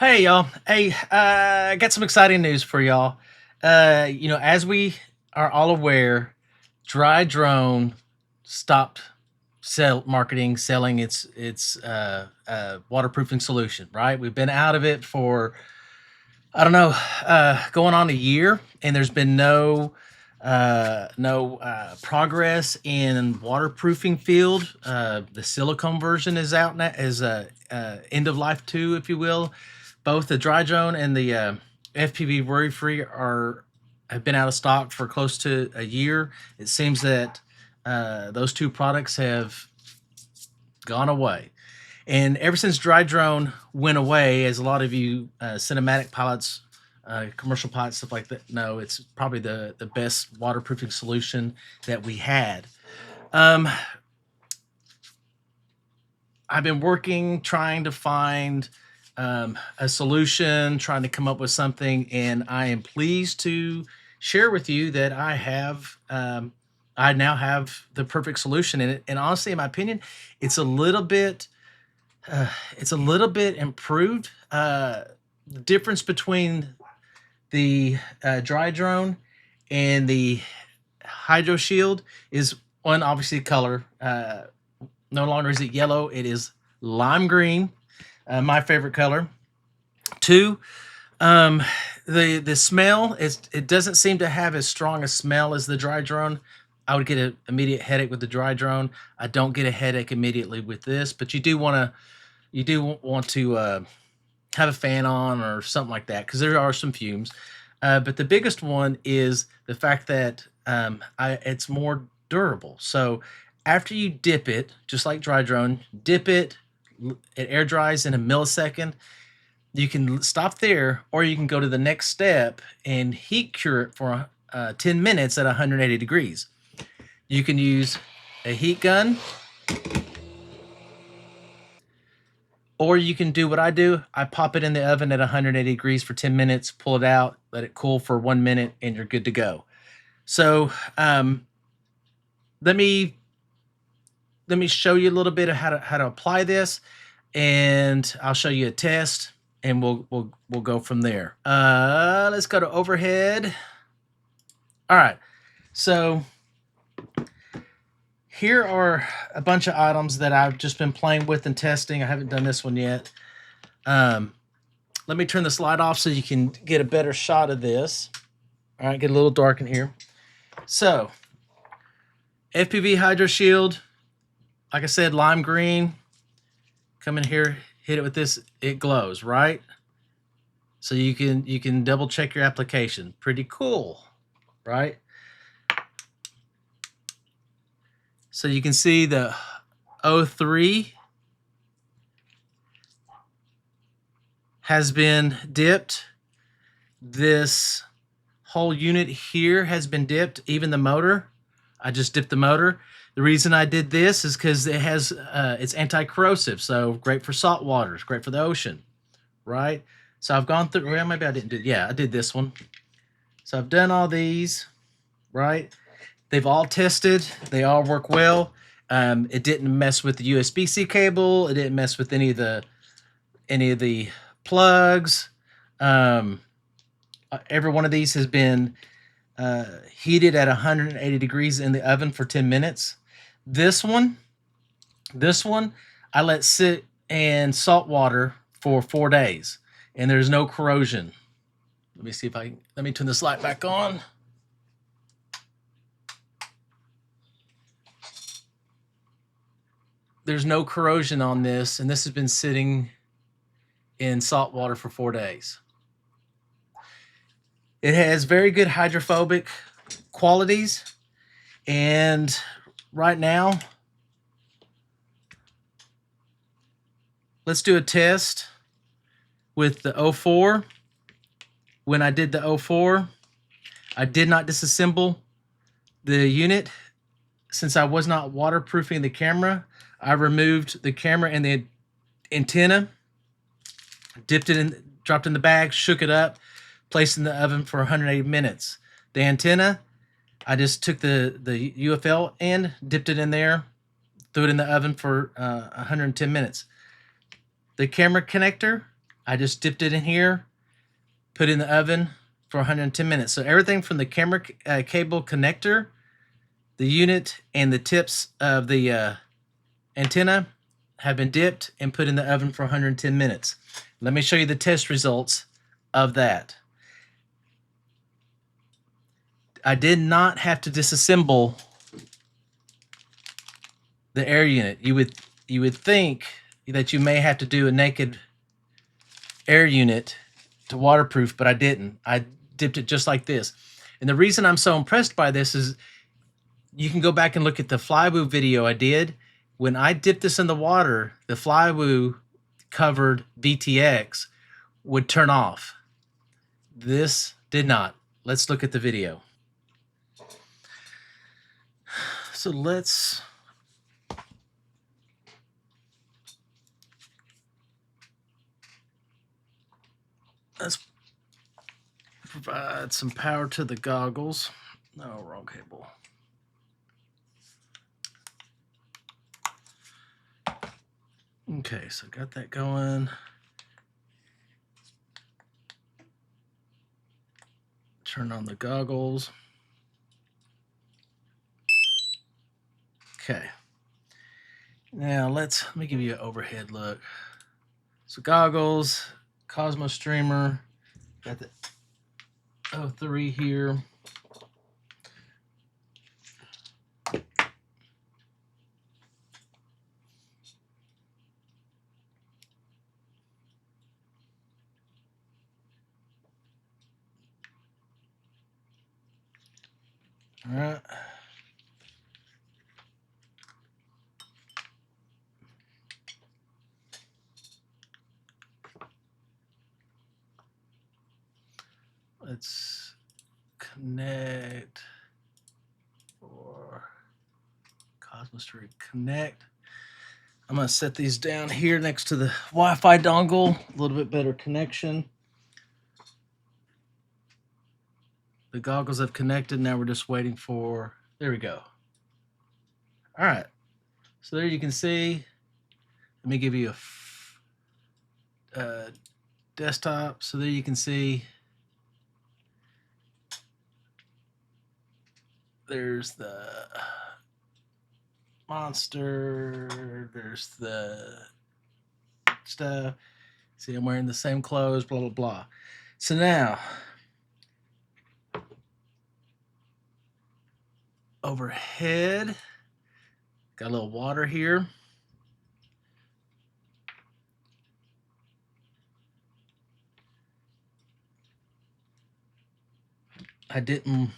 Hey y'all. Hey, I got some exciting news for y'all. As we are all aware, DryDrone stopped selling its waterproofing solution. Right, we've been out of it for I don't know, going on a year, and there's been no progress in waterproofing field. The silicone version is out now, is end of life too, if you will. Both the DryDrone and the FPV Worry Free are have been out of stock for close to a year. It seems that those two products have gone away. And ever since DryDrone went away, as a lot of you cinematic pilots, commercial pilots, stuff like that know, it's probably the best waterproofing solution that we had. Um, I've been working trying to find a solution, trying to come up with something, and I am pleased to share with you that I now have the perfect solution. And honestly, in my opinion, it's a little bit uh, it's a little bit improved. The difference between the DryDrone and the Hydro Shield is one, obviously color. No longer is it yellow; it is lime green, my favorite color. Two, um, the smell is it doesn't seem to have as strong a smell as the DryDrone. I would get an immediate headache with the DryDrone. I don't get a headache immediately with this, but you do want to have a fan on or something like that because there are some fumes. But the biggest one is the fact that it's more durable. So after you dip it, just like DryDrone, dip it, it air dries in a millisecond. You can stop there, or you can go to the next step and heat cure it for 10 minutes at 180 degrees. You can use a heat gun, or you can do what I do. I pop it in the oven at 180 degrees for 10 minutes, pull it out, let it cool for 1 minute, and you're good to go. So let me show you a little bit of how to apply this, and I'll show you a test, and we'll go from there. Let's go to overhead. All right, so here are a bunch of items that I've just been playing with and testing. I haven't done this one yet. Let me turn the slide off so you can get a better shot of this. All right, get a little dark in here. So, FPV Hydro Shield, like I said, lime green. Come in here, hit it with this, it glows, right? So you can double check your application. Pretty cool, right? So you can see the O3 has been dipped. This whole unit here has been dipped, even the motor. I just dipped the motor. The reason I did this is because it has it's anti-corrosive, so great for salt water. It's great for the ocean, right? So I've gone through. Well, maybe I didn't do. Yeah, I did this one. So I've done all these, right? They've all tested. They all work well. It didn't mess with the USB-C cable. It didn't mess with any of the plugs. Every one of these has been heated at 180 degrees in the oven for 10 minutes. This one, I let sit in salt water for 4 days, and there's no corrosion. Let me see if let me turn this light back on. There's no corrosion on this, and this has been sitting in salt water for 4 days. It has very good hydrophobic qualities, and right now, let's do a test with the O4. When I did the O4, I did not disassemble the unit. Since I was not waterproofing the camera, I removed the camera and the antenna, dipped it in, dropped in the bag, shook it up, placed in the oven for 180 minutes. The antenna, I just took the UFL end, dipped it in there, threw it in the oven for 110 minutes. The camera connector, I just dipped it in here, put it in the oven for 110 minutes. So everything from the camera cable connector, the unit, and the tips of the antenna have been dipped and put in the oven for 110 minutes. Let me show you the test results of that. I did not have to disassemble the air unit. You would think that you may have to do a naked air unit to waterproof, but I didn't. I dipped it just like this. And the reason I'm so impressed by this is you can go back and look at the flywoo video I did. When I dipped this in the water, the flywoo covered VTX would turn off. This did not. Let's look at the video. So let's provide some power to the goggles. No, wrong cable. Okay, so got that going. Turn on the goggles. Okay. Now let me give you an overhead look. So goggles, Cosmo streamer, got the 03 here. All right. Let's connect for Cosmos to connect. I'm going to set these down here next to the Wi-Fi dongle, a little bit better connection. The goggles have connected. Now we're just waiting for, there we go. All right. So there you can see, let me give you a desktop. So there you can see there's the monster, there's the stuff. See, I'm wearing the same clothes, blah, blah, blah. So now, overhead, got a little water here. I didn't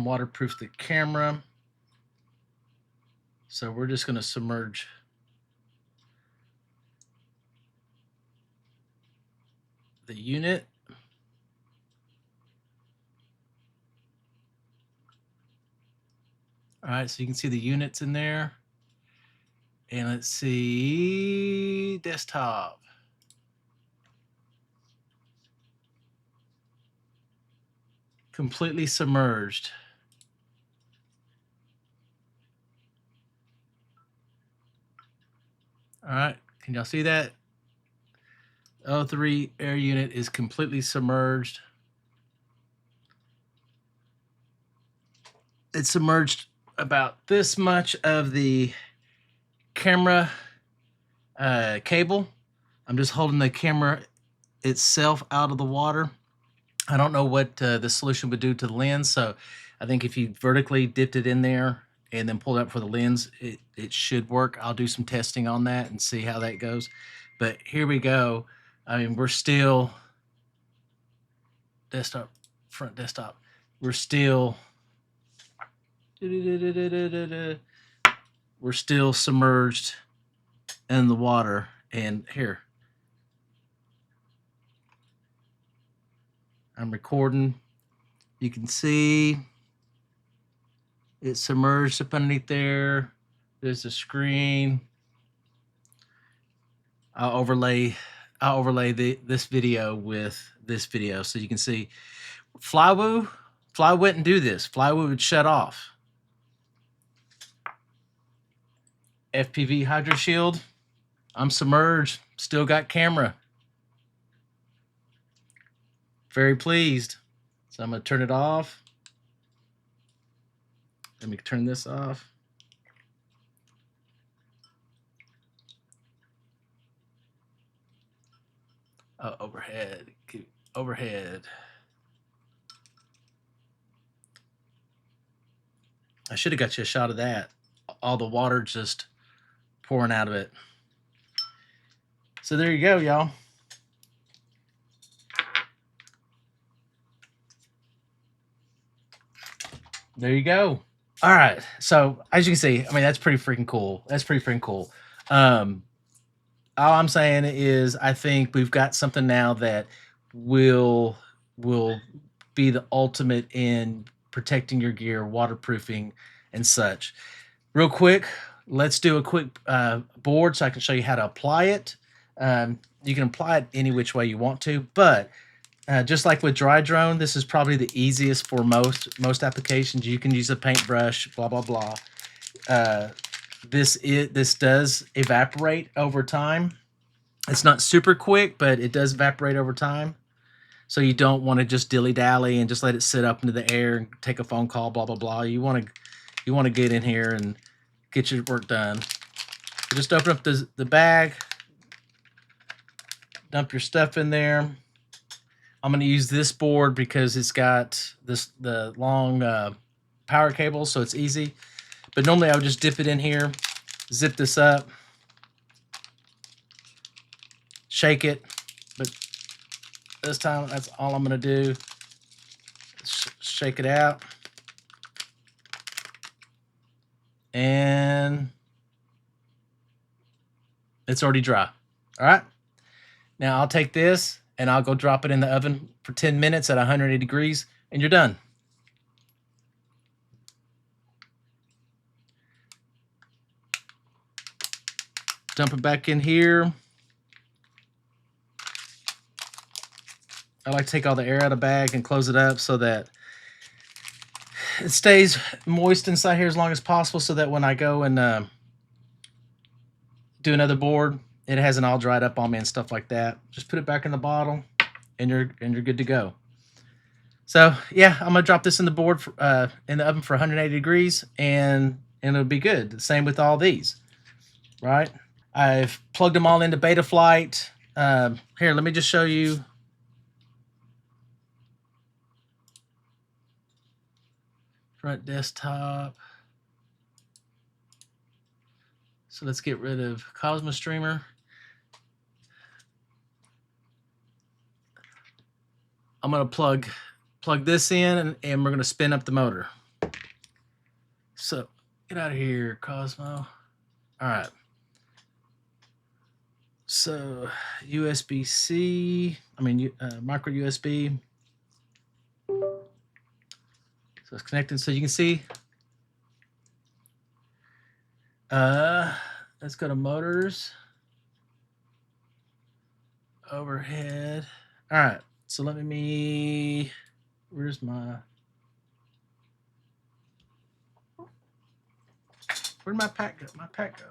waterproof the camera. So we're just going to submerge the unit. All right, so you can see the units in there. And let's see, desktop. Completely submerged. All right, can y'all see that? 03 air unit is completely submerged. It's submerged about this much of the camera cable. I'm just holding the camera itself out of the water. I don't know what the solution would do to the lens, so I think if you vertically dipped it in there and then pulled up for the lens, it should work. I'll do some testing on that and see how that goes. But here we go. I mean, we're still desktop, front desktop. We're still submerged in the water. And here, I'm recording. You can see it's submerged up underneath there. There's the screen. I'll overlay this video with this video so you can see. Flywoo wouldn't do this. Flywoo would shut off. FPV Hydro Shield, I'm submerged, still got camera. very pleased. So I'm going to turn it off. Let me turn this off. Overhead. Overhead. I should have got you a shot of that. All the water just pouring out of it. So there you go, y'all. There you go. All right. So as you can see, I mean, that's pretty freaking cool. That's pretty freaking cool. All I'm saying is I think we've got something now that will be the ultimate in protecting your gear, waterproofing and such. Real quick, let's do a quick board so I can show you how to apply it. You can apply it any which way you want to, but just like with DryDrone, this is probably the easiest for most applications. You can use a paintbrush, blah blah blah. This does evaporate over time. It's not super quick, but it does evaporate over time. So you don't want to just dilly-dally and just let it sit up into the air and take a phone call, blah blah blah. You want to get in here and get your work done. So just open up the bag, dump your stuff in there. I'm going to use this board because it's got the long power cable, so it's easy. But normally I would just dip it in here, zip this up, shake it. But this time, that's all I'm going to do. Shake it out. And it's already dry. All right. Now I'll take this and I'll go drop it in the oven for 10 minutes at 180 degrees, and you're done. Dump it back in here. I like to take all the air out of the bag and close it up so that it stays moist inside here as long as possible, so that when I go and do another board, it hasn't all dried up on me and stuff like that. Just put it back in the bottle, and you're good to go. So yeah, I'm gonna drop this in the board in the oven for 180 degrees, and it'll be good. The same with all these, right? I've plugged them all into Betaflight. Here, let me just show you. Front desktop. So let's get rid of Cosmos Streamer. I'm going to plug this in, and we're going to spin up the motor. So get out of here, Cosmo. All right. So USB-C, micro USB. So it's connected, so you can see. Let's go to motors. Overhead. All right. So let me. Where's where'd my pack go? My pack go.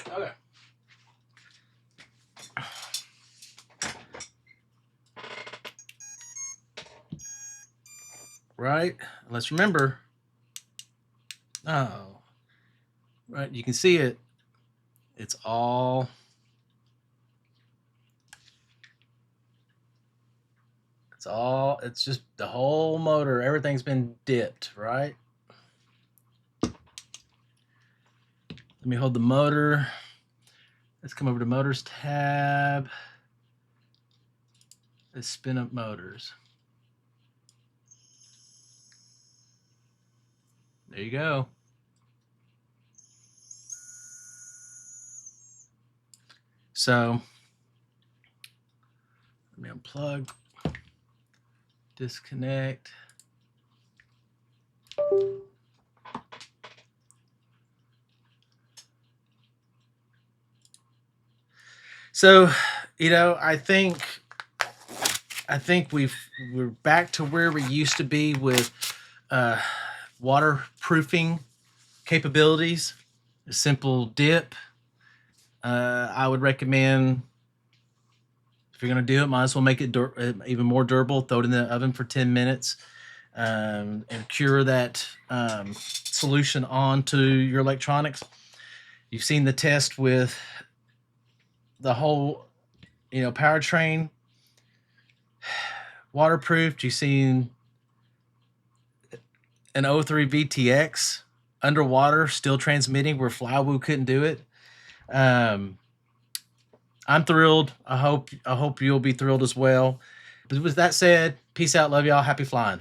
Okay. Right. Let's remember. Oh. Right. You can see it. It's just the whole motor. Everything's been dipped, right? Let me hold the motor. Let's come over to Motors tab. Let's spin up motors. There you go. So let me unplug, disconnect. So, I think we're back to where we used to be with waterproofing capabilities, a simple dip. I would recommend, if you're going to do it, might as well make it even more durable. Throw it in the oven for 10 minutes and cure that solution onto your electronics. You've seen the test with the whole, powertrain waterproofed. You've seen an 03 VTX underwater still transmitting where Flywoo couldn't do it. I'm thrilled. I hope you'll be thrilled as well. But with that said, peace out. Love y'all. Happy flying.